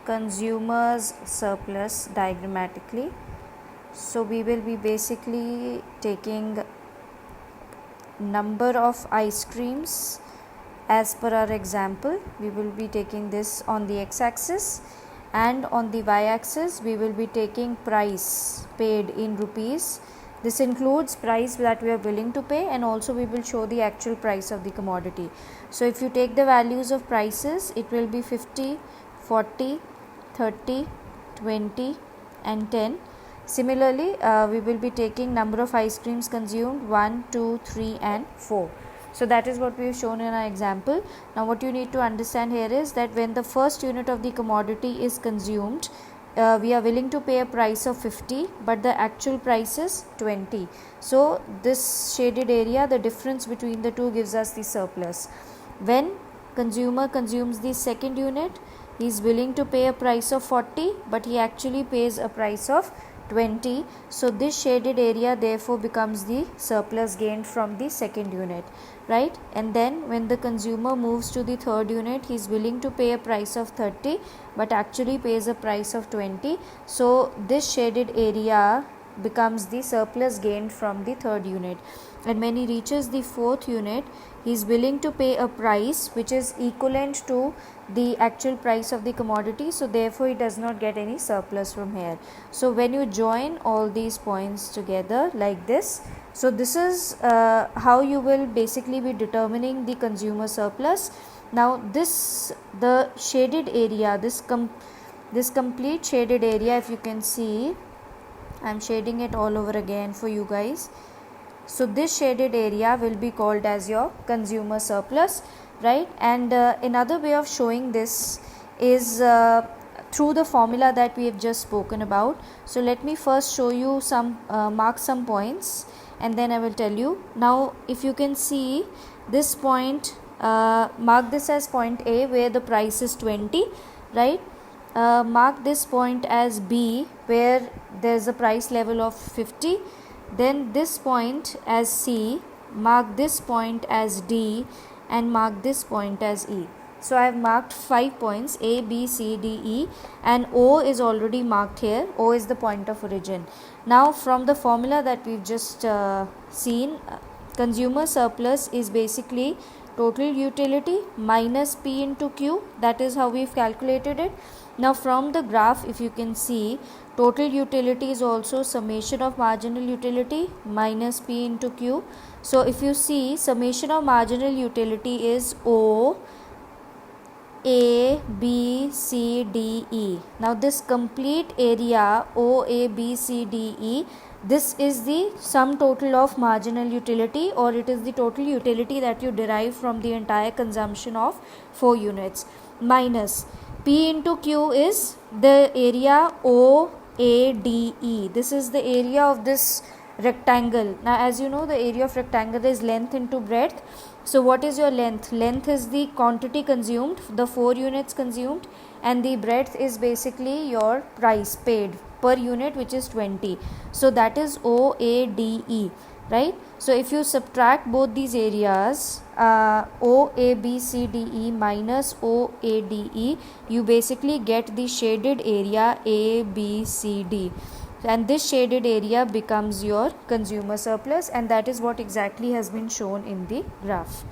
consumer's surplus diagrammatically. So we will be basically taking number of ice creams as per our example. We will be taking this on the x-axis, and on the y-axis we will be taking price paid in rupees. This includes price that we are willing to pay, and also we will show the actual price of the commodity. So if you take the values of prices, it will be 50, 40, 30, 20 and 10. Similarly, we will be taking number of ice creams consumed 1, 2, 3 and 4. So that is what we have shown in our example. Now what you need to understand here is that when the first unit of the commodity is consumed, we are willing to pay a price of 50, but the actual price is 20. So this shaded area, the difference between the two, gives us the surplus. When consumer consumes the second unit, he is willing to pay a price of 40, but he actually pays a price of 20. So this shaded area therefore becomes the surplus gained from the second unit, right? And then when the consumer moves to the third unit, he is willing to pay a price of 30, but actually pays a price of 20. So this shaded area becomes the surplus gained from the third unit. And when he reaches the fourth unit, he is willing to pay a price which is equivalent to the actual price of the commodity, so therefore he does not get any surplus from here. So when you join all these points together like this, so this is how you will basically be determining the consumer surplus. Now the shaded area, this complete shaded area, if you can see, I am shading it all over again for you guys. So this shaded area will be called as your consumer surplus, right? And another way of showing this is through the formula that we have just spoken about. So let me first show you some mark some points, and then I will tell you. Now if you can see this point, mark this as point A where the price is 20, right? Mark this point as B where there is a price level of 50. Then this point as C, mark this point as D, and mark this point as E. So I have marked 5 points, A, B, C, D, E, and O is already marked here. O is the point of origin. Now from the formula that we've just seen, consumer surplus is basically total utility minus P into Q. That is how we've calculated it. Now from the graph, if you can see, total utility is also summation of marginal utility minus P into Q. So if you see, summation of marginal utility is O, A, B, C, D, E. Now this complete area O, A, B, C, D, E, this is the sum total of marginal utility, or it is the total utility that you derive from the entire consumption of 4 units, minus P into Q is the area O, A, D, E. This is the area of this rectangle. Now as you know, the area of rectangle is length into breadth. So what is your length? Length is the quantity consumed, the 4 units consumed, and the breadth is basically your price paid per unit, which is 20. So that is O, A, D, E, right? So if you subtract both these areas, O, A, B, C, D, E minus O, A, D, E, you basically get the shaded area A, B, C, D. And this shaded area becomes your consumer surplus, and that is what exactly has been shown in the graph.